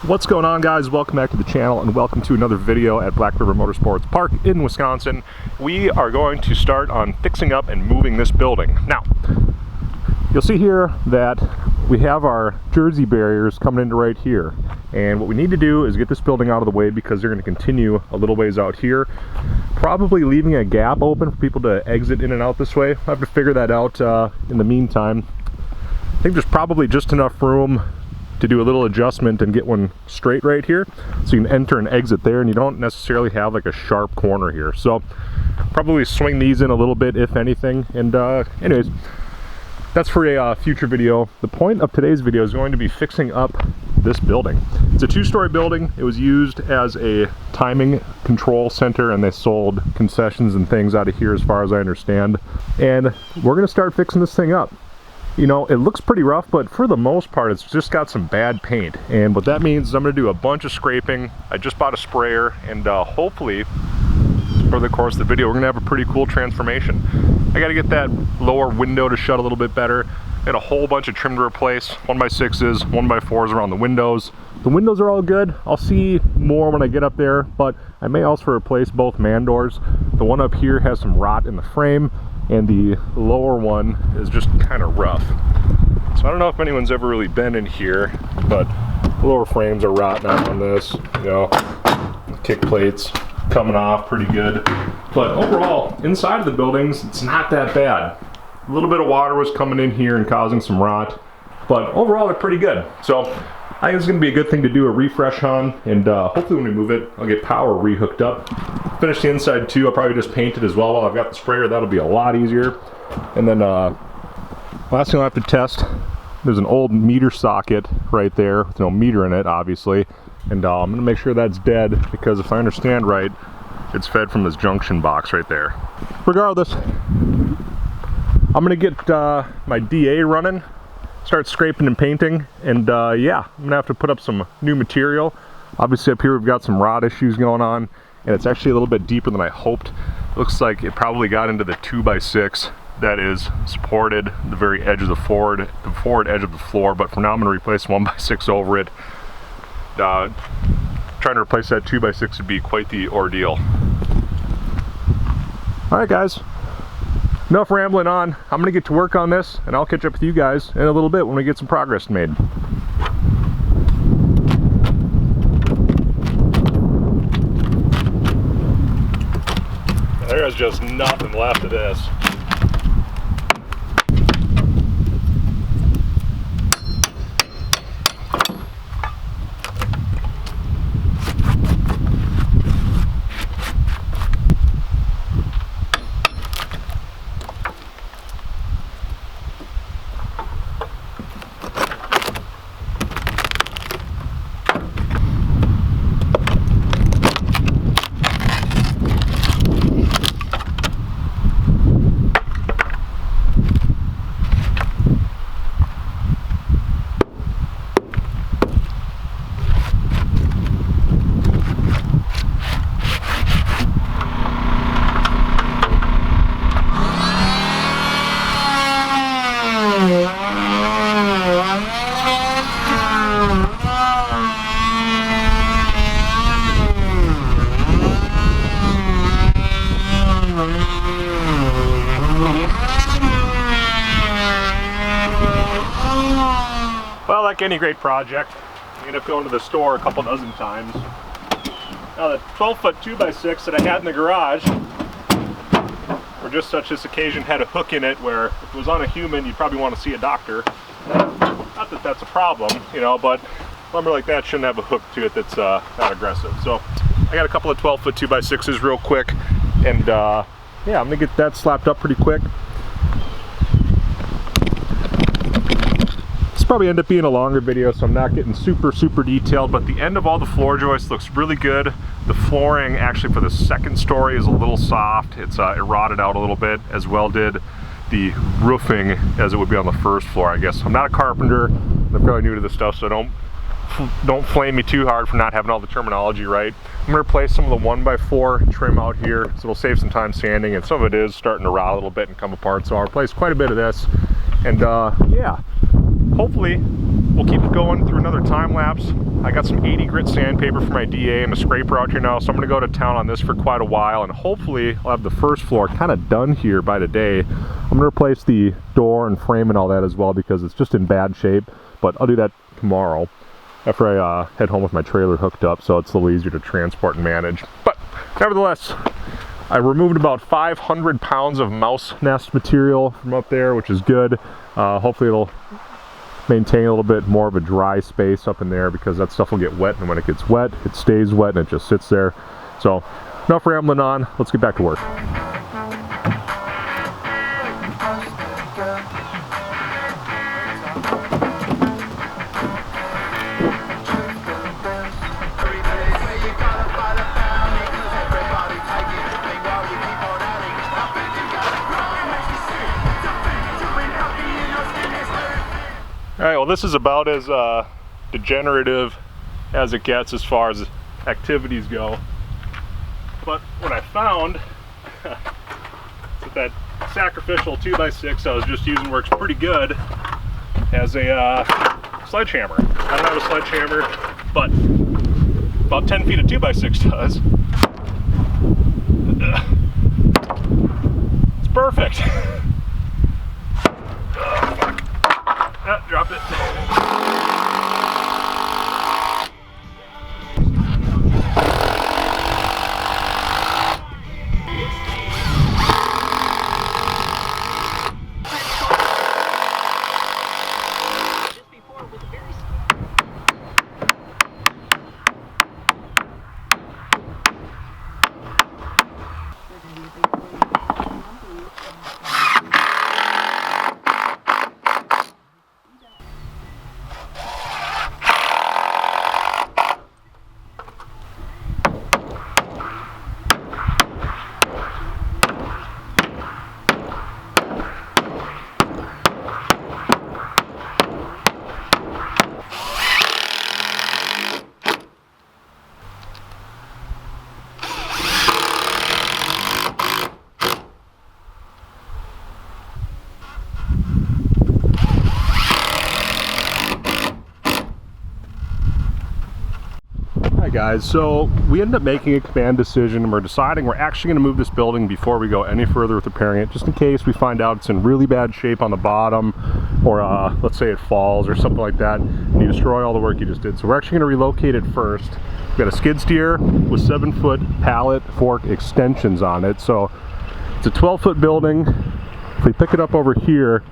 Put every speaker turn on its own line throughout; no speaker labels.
What's going on, guys? Welcome back to the channel and welcome to another video at Black River Motorsports Park in Wisconsin. We are going to start on fixing up and moving this building. Now, you'll see here that we have our Jersey barriers coming into right here. And what we need to do is get this building out of the way because they're going to continue a little ways out here. Probably leaving a gap open for people to exit in and out this way. I'll have to figure that out in the meantime. I think there's probably just enough room to do a little adjustment and get one straight right here, so you can enter and exit there, and you don't necessarily have like a sharp corner here. So probably swing these in a little bit, if anything. And anyways, that's for a future video. The point of today's video is going to be fixing up this building. It's a two-story building. It was used as a timing control center, and they sold concessions and things out of here as far as I understand. And we're gonna start fixing this thing up. You know, it looks pretty rough, but for the most part, it's just got some bad paint. And what that means is I'm gonna do a bunch of scraping. I just bought a sprayer, and hopefully, for the course of the video, we're gonna have a pretty cool transformation. I gotta get that lower window to shut a little bit better. I got a whole bunch of trim to replace, 1x6s, 1x4s around the windows. The windows are all good. I'll see more when I get up there, but I may also replace both man doors. The one up here has some rot in the frame, and the lower one is just kind of rough. So I don't know if anyone's ever really been in here, but the lower frames are rotting out on this. You know, kick plates coming off pretty good. But overall, inside of the buildings, it's not that bad. A little bit of water was coming in here and causing some rot, but overall they're pretty good. So I think it's gonna be a good thing to do a refresh on, and hopefully when we move it, I'll get power re-hooked up. Finish the inside too. I'll probably just paint it as well while I've got the sprayer. That'll be a lot easier. And then last thing I'll have to test, there's an old meter socket right there with no meter in it, obviously. And I'm gonna make sure that's dead, because if I understand right, it's fed from this junction box right there. Regardless, I'm gonna get my DA running, start scraping and painting, and yeah, I'm gonna have to put up some new material. Obviously up here we've got some rot issues going on, and it's actually a little bit deeper than I hoped. It looks like it probably got into the 2x6 that is supported the very edge of the forward edge of the floor, but for now I'm gonna replace 1x6 over it. Trying to replace that 2x6 would be quite the ordeal. All right, guys. Enough rambling on. I'm gonna get to work on this, and I'll catch up with you guys in a little bit when we get some progress made. There is just nothing left of this. Well, like any great project, you end up going to the store a couple dozen times. Now the 12-foot 2x6 that I had in the garage, for just such this occasion, had a hook in it where if it was on a human, you'd probably want to see a doctor. Not that that's a problem, you know, but lumber like that shouldn't have a hook to it that's not aggressive. So I got a couple of 12-foot 2x6s real quick, and yeah, I'm gonna get that slapped up pretty quick. Probably end up being a longer video, so I'm not getting super detailed, but the end of all the floor joists looks really good. The flooring actually for the second story is a little soft. It's it rotted out a little bit, as well did the roofing as it would be on the first floor, I guess. I'm not a carpenter. I'm fairly new to this stuff, so don't flame me too hard for not having all the terminology right. I'm gonna replace some of the 1x4 trim out here, so it'll save some time sanding, and some of it is starting to rot a little bit and come apart, so I'll replace quite a bit of this. And yeah, hopefully we'll keep it going through another time lapse. I got some 80 grit sandpaper for my DA and a scraper out here now, so I'm gonna go to town on this for quite a while, and hopefully I'll have the first floor kind of done here by today. I'm gonna replace the door and frame and all that as well because it's just in bad shape, but I'll do that tomorrow after I head home with my trailer hooked up, so it's a little easier to transport and manage. But nevertheless, I removed about 500 pounds of mouse nest material from up there, which is good. Hopefully it'll maintain a little bit more of a dry space up in there because that stuff will get wet, and when it gets wet, it stays wet and it just sits there. So enough rambling on, let's get back to work. Alright, well this is about as degenerative as it gets as far as activities go. But what I found is that sacrificial 2x6 I was just using works pretty good as a sledgehammer. I don't have a sledgehammer, but about 10 feet of 2x6 does. It's perfect. Drop it. Guys, so we ended up making a command decision and we're deciding we're actually going to move this building before we go any further with repairing it, just in case we find out it's in really bad shape on the bottom, or let's say it falls or something like that and you destroy all the work you just did. So we're actually going to relocate it first. We've got a skid steer with 7-foot pallet fork extensions on it, so it's a 12-foot building. If we pick it up over here,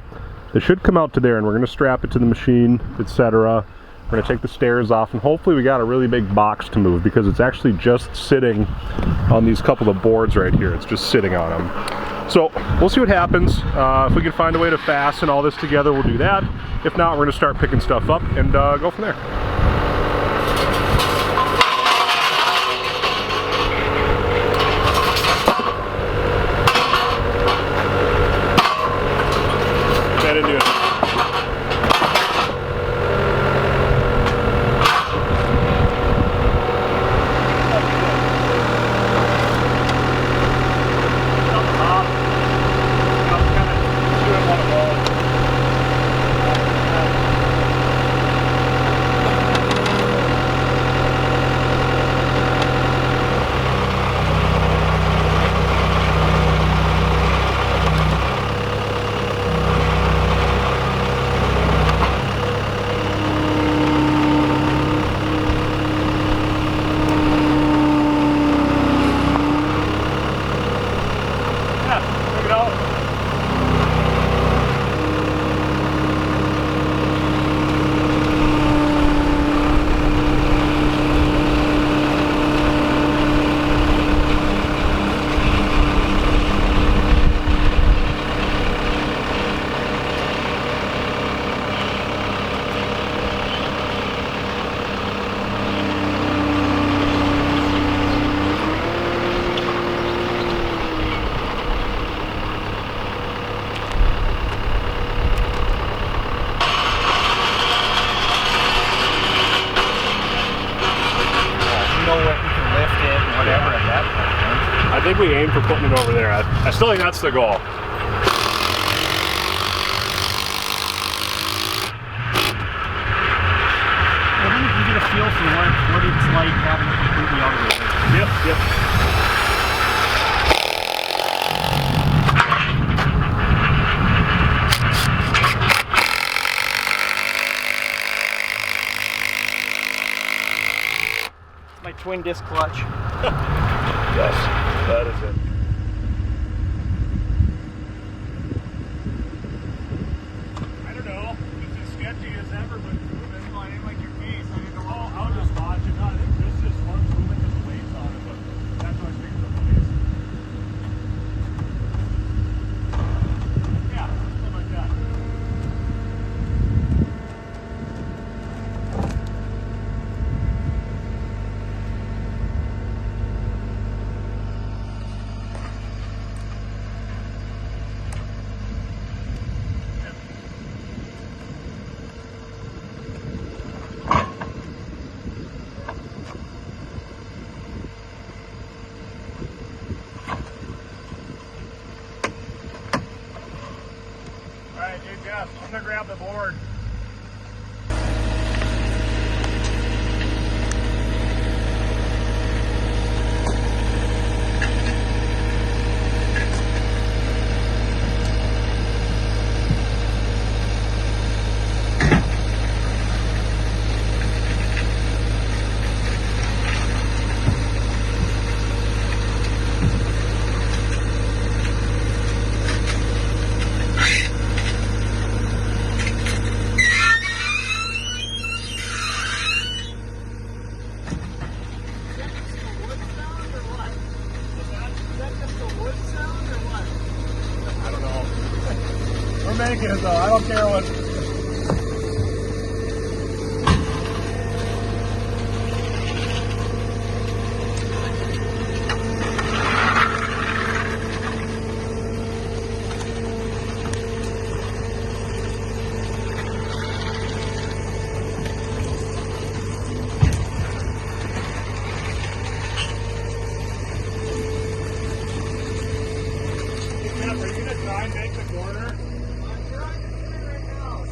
it should come out to there, and we're going to strap it to the machine, etc. We're going to take the stairs off, and hopefully we got a really big box to move because it's actually just sitting on these couple of boards right here. It's just sitting on them. So we'll see what happens. If we can find a way to fasten all this together, we'll do that. If not, we're going to start picking stuff up and go from there. think we aim for putting it over there. I still think that's the goal.
feel for what it's like having it completely out of the way.
Yep, yep.
My twin disc clutch.
Yes, that is it. I don't know. It's as sketchy as ever, but moving flying like your face. I mean, I'll just watch it. No, this is fun moving because the waves on it, but that's what I think of the waves. Yeah, something like that. Alright, hey Jeff, I'm gonna grab the board. We're making it though, I don't care what. Are you gonna try and make the corner? I'm trying to do it right now.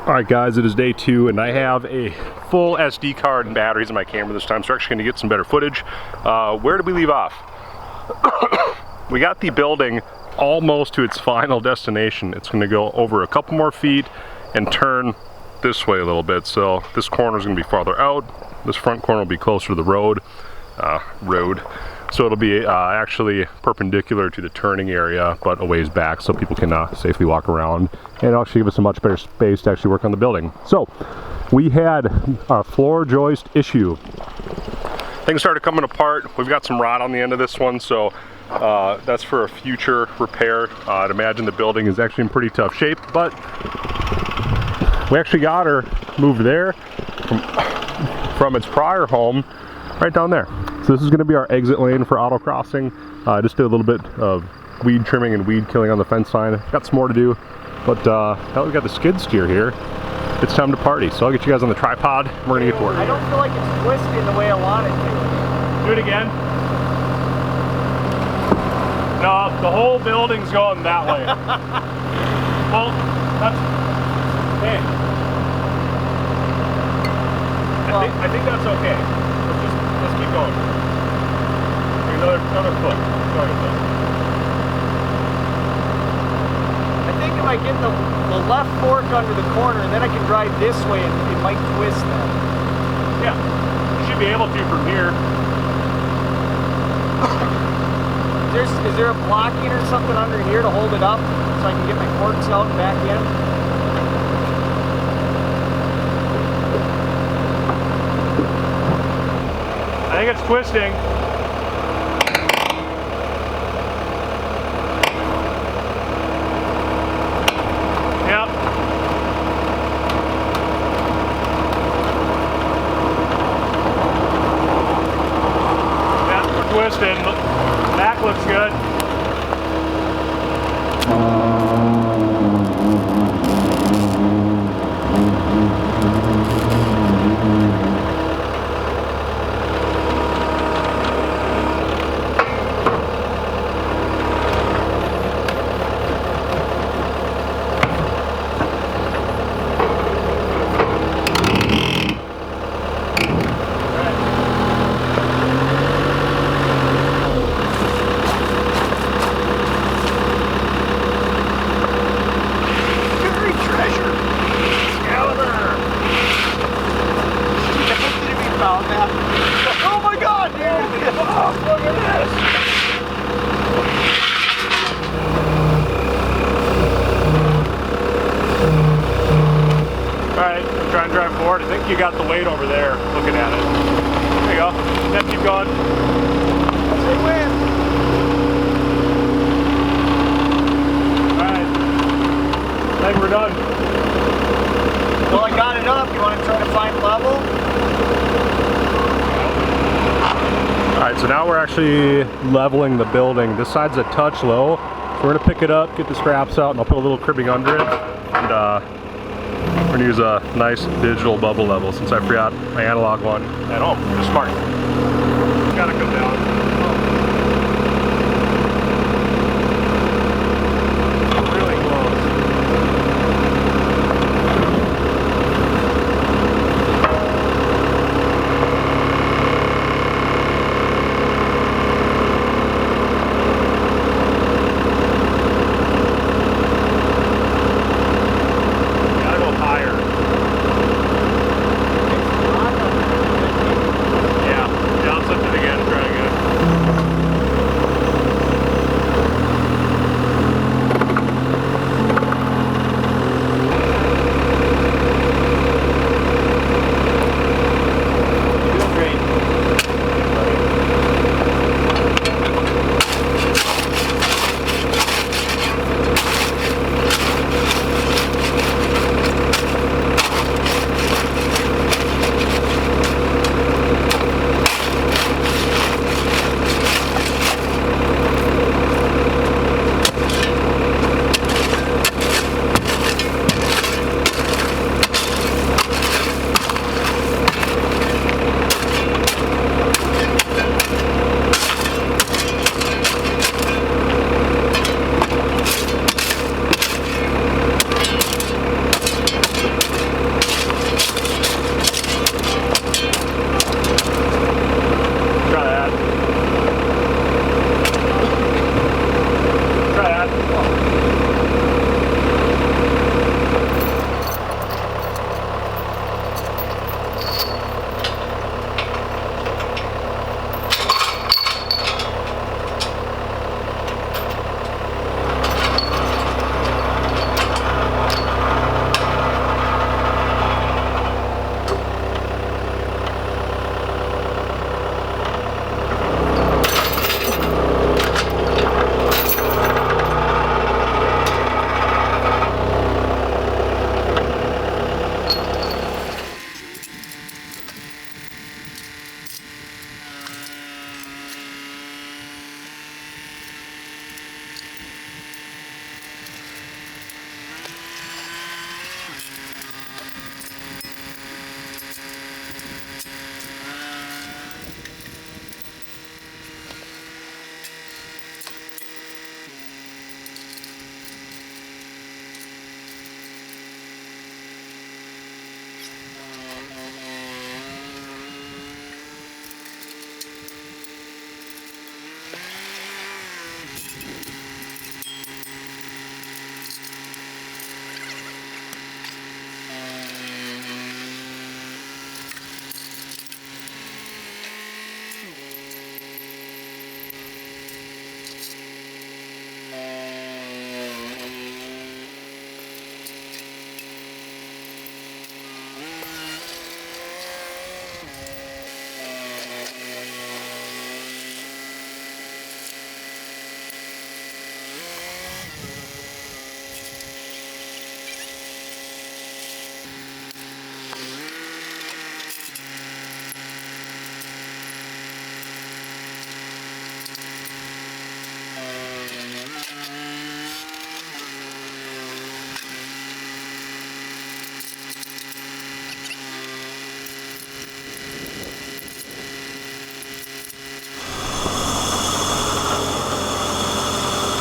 Alright guys, it is day 2 and I have a full SD card and batteries in my camera this time, so we're actually going to get some better footage. Where did we leave off? We got the building almost to its final destination. It's going to go over a couple more feet and turn this way a little bit, so this corner is going to be farther out. This front corner will be closer to the road. So it'll be actually perpendicular to the turning area, but a ways back so people can safely walk around, and it'll actually give us a much better space to actually work on the building. So we had a floor joist issue. Things started coming apart. We've got some rot on the end of this one, so that's for a future repair. I'd imagine the building is actually in pretty tough shape, but we actually got her moved there from its prior home right down there. So this is going to be our exit lane for auto crossing. Just did a little bit of weed trimming and weed killing on the fence line. Got some more to do, but hell, we got the skid steer here. It's time to party. So I'll get you guys on the tripod. We're gonna get to work.
I don't feel like it's twisting the way I want it to. Do it again. No, the whole building's going that way. Well, that's hey. I think that's okay. Let's keep going. Another foot. Sorry, I think if I get the left fork under the corner, then I can drive this way and it might twist that. Yeah, you should be able to from here. Is there a blocking or something under here to hold it up so I can get my forks out and back in? I think it's twisting. Yep. Yeah, we're twisting. Back looks good. Oh my god, dude! Oh, look at this! Alright, try and drive forward. I think you got the weight over there looking at it. There you go. Then keep going. Say when. Alright. I think we're done. Well, I got it up. You want to try to find level?
Alright, so now we're actually leveling the building. This side's a touch low, so we're going to pick it up, get the straps out, and I'll put a little cribbing under it. And we're going to use a nice digital bubble level since I forgot my analog one at home. Just smart. Gotta come down. Yeah.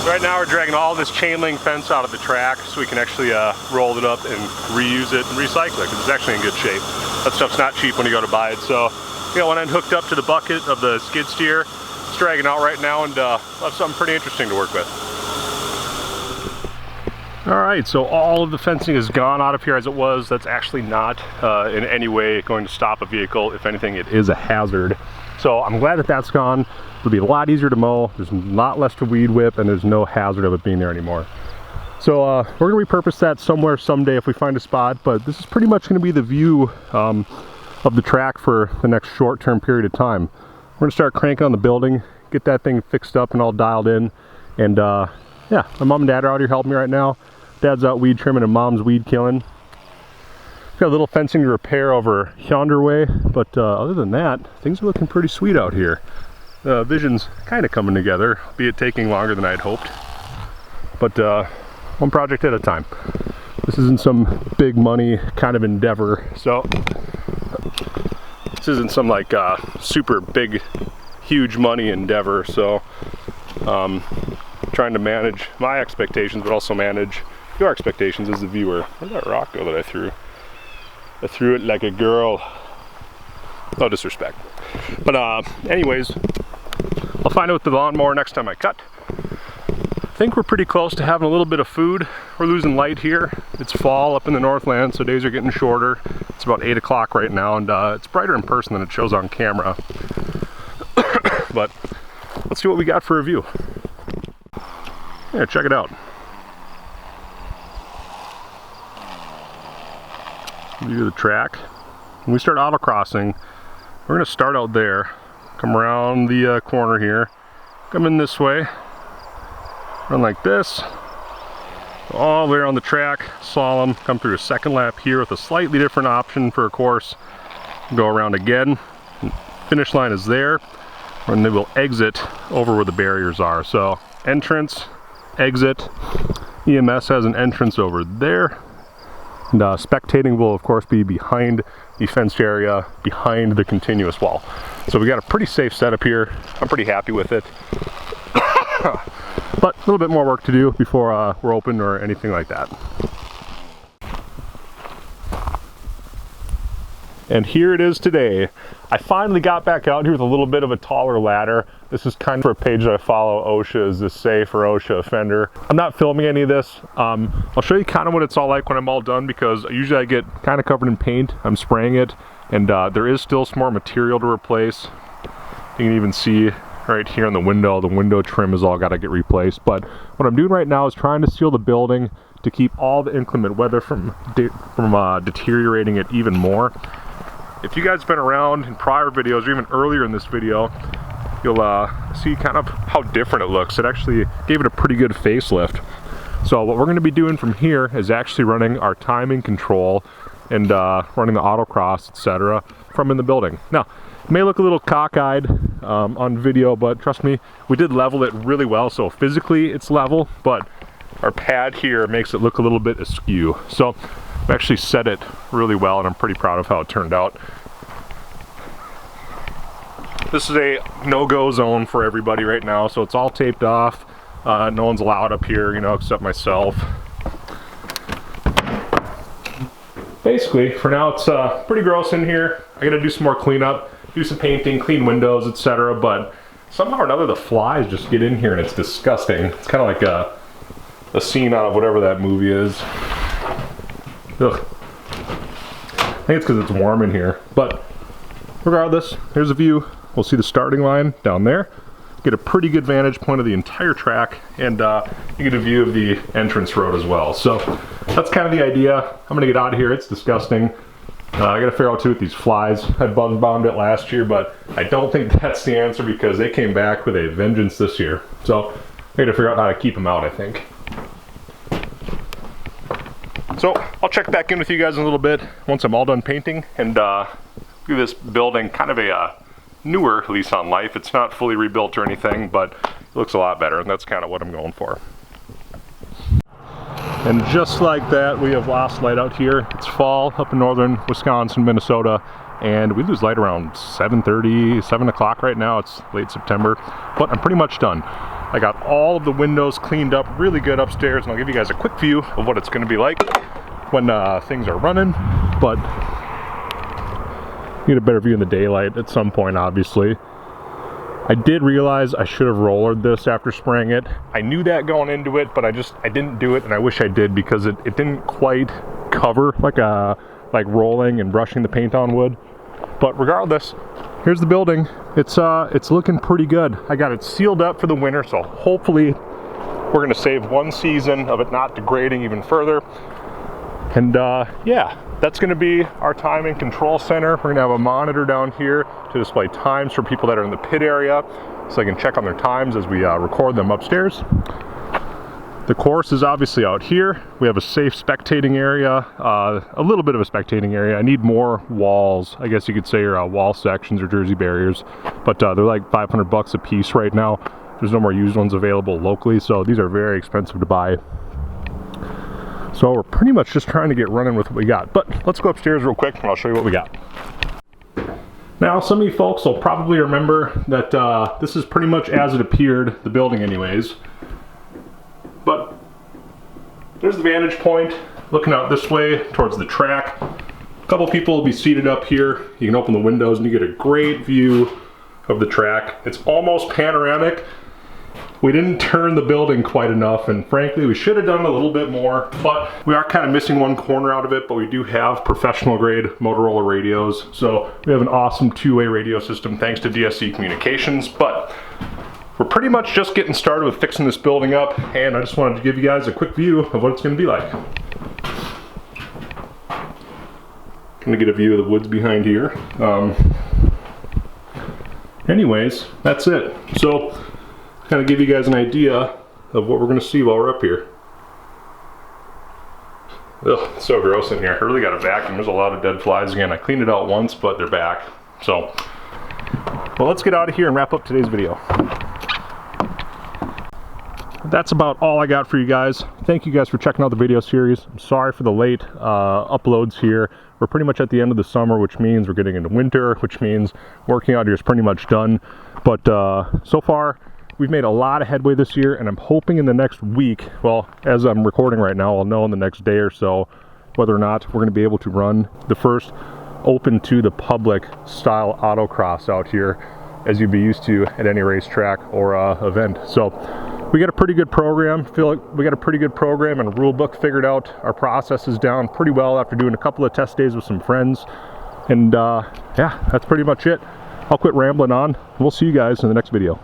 Right now we're dragging all this chain link fence out of the track so we can actually roll it up and reuse it and recycle it because it's actually in good shape. That stuff's not cheap when you go to buy it. So, you know, when I'm hooked up to the bucket of the skid steer, it's dragging out right now, and we'll have something pretty interesting to work with. Alright, so all of the fencing is gone out of here as it was. That's actually not in any way going to stop a vehicle. If anything, it is a hazard. So I'm glad that that's gone. It'll be a lot easier to mow. There's a lot less to weed whip, and there's no hazard of it being there anymore. So we're going to repurpose that somewhere someday if we find a spot, but this is pretty much going to be the view of the track for the next short-term period of time. We're going to start cranking on the building, get that thing fixed up and all dialed in, and yeah, my mom and dad are out here helping me right now. Dad's out weed trimming and mom's weed killing. Got a little fencing to repair over yonder way, but other than that, things are looking pretty sweet out here. Vision's kind of coming together, be it taking longer than I'd hoped, but one project at a time. This isn't some big money kind of endeavor, so this isn't some like super big, huge money endeavor, so trying to manage my expectations, but also manage your expectations as the viewer. Where'd that rock go that I threw? I threw it like a girl. No disrespect. But anyways, I'll find out with the lawnmower next time I cut. I think we're pretty close to having a little bit of food. We're losing light here. It's fall up in the Northland, so days are getting shorter. It's about 8 o'clock right now, and it's brighter in person than it shows on camera. But let's see what we got for a view. Yeah, check it out. View of the track. When we start autocrossing, we're going to start out there, come around the corner here, come in this way, run like this, all the way around the track, slalom, come through a second lap here with a slightly different option for a course, go around again, finish line is there, and then we'll exit over where the barriers are. So entrance, exit, EMS has an entrance over there. And spectating will of course be behind the fenced area, behind the continuous wall. So we got a pretty safe setup here. I'm pretty happy with it. But a little bit more work to do before we're open or anything like that. And here it is today. I finally got back out here with a little bit of a taller ladder. This is kind of for a page that I follow, OSHA is the safe or OSHA offender. I'm not filming any of this. I'll show you kind of what it's all like when I'm all done, because usually I get kind of covered in paint. I'm spraying it, and there is still some more material to replace. You can even see right here in the window trim has all got to get replaced. But what I'm doing right now is trying to seal the building to keep all the inclement weather from deteriorating it even more. If you guys have been around in prior videos or even earlier in this video, you'll see kind of how different it looks. It actually gave it a pretty good facelift. So what we're going to be doing from here is actually running our timing control and running the autocross, etc. from in the building. Now, it may look a little cockeyed on video, but trust me, we did level it really well. So physically it's level, but our pad here makes it look a little bit askew. So I've actually set it really well, and I'm pretty proud of how it turned out. This is a no-go zone for everybody right now, so it's all taped off. No one's allowed up here, you know, except myself. Basically, for now, it's pretty gross in here. I gotta do some more cleanup, do some painting, clean windows, etc. But somehow or another, the flies just get in here, and it's disgusting. It's kind of like a scene out of whatever that movie is. Ugh. I think it's because it's warm in here, but regardless, here's a view. We'll see the starting line down there. Get a pretty good vantage point of the entire track, and you get a view of the entrance road as well. So that's kind of the idea. I'm gonna get out of here. It's disgusting. I gotta figure out too with these flies. I bug bombed it last year, but I don't think that's the answer because they came back with a vengeance this year. So I gotta figure out how to keep them out, I think. So I'll check back in with you guys in a little bit once I'm all done painting and give this building kind of a newer lease on life. It's not fully rebuilt or anything, but it looks a lot better, and that's kind of what I'm going for. And just like that, we have lost light out here. It's fall up in northern Wisconsin, Minnesota, and we lose light around 7:30, 7 o'clock right now. It's late September, but I'm pretty much done. I got all of the windows cleaned up really good upstairs, and I'll give you guys a quick view of what it's going to be like when things are running. But you get a better view in the daylight at some point, obviously. I did realize I should have rollered this after spraying it. I knew that going into it, but I didn't do it, and I wish I did, because it didn't quite cover like rolling and brushing the paint on would. But regardless, here's the building. It's looking pretty good. I got it sealed up for the winter, so hopefully we're gonna save one season of it not degrading even further. And yeah, that's gonna be our timing control center. We're gonna have a monitor down here to display times for people that are in the pit area, so I can check on their times as we record them upstairs. The course is obviously out here. We have a safe spectating area, a little bit of a spectating area. I need more walls, I guess you could say, or wall sections or jersey barriers, but they're like 500 bucks a piece right now. There's no more used ones available locally, so these are very expensive to buy. So we're pretty much just trying to get running with what we got. But let's go upstairs real quick and I'll show you what we got. Now, some of you folks will probably remember that this is pretty much as it appeared, the building anyways. But there's the vantage point, looking out this way towards the track. A couple people will be seated up here. You can open the windows and you get a great view of the track. It's almost panoramic. We didn't turn the building quite enough, and frankly we should have done a little bit more, but we are kind of missing one corner out of it. But we do have professional grade Motorola radios, so we have an awesome two-way radio system thanks to DSC Communications. But we're pretty much just getting started with fixing this building up, and I just wanted to give you guys a quick view of what it's going to be like. Gonna get a view of the woods behind here. Anyways, that's it. So kind of give you guys an idea of what we're going to see while we're up here. Ugh, it's so gross in here. I really got a vacuum. There's a lot of dead flies again. I cleaned it out once, but they're back. So, well, let's get out of here and wrap up today's video. That's about all I got for you guys. Thank you guys for checking out the video series. I'm sorry for the late uploads here. We're pretty much at the end of the summer, which means we're getting into winter, which means working out here is pretty much done. But so far, we've made a lot of headway this year, and I'm hoping in the next week, well, as I'm recording right now, I'll know in the next day or so whether or not we're going to be able to run the first open to the public style autocross out here, as you'd be used to at any racetrack or event. So we got a pretty good program. Feel like we got a pretty good program and a rule book figured out. Our process is down pretty well after doing a couple of test days with some friends. And yeah, that's pretty much it. I'll quit rambling on. We'll see you guys in the next video.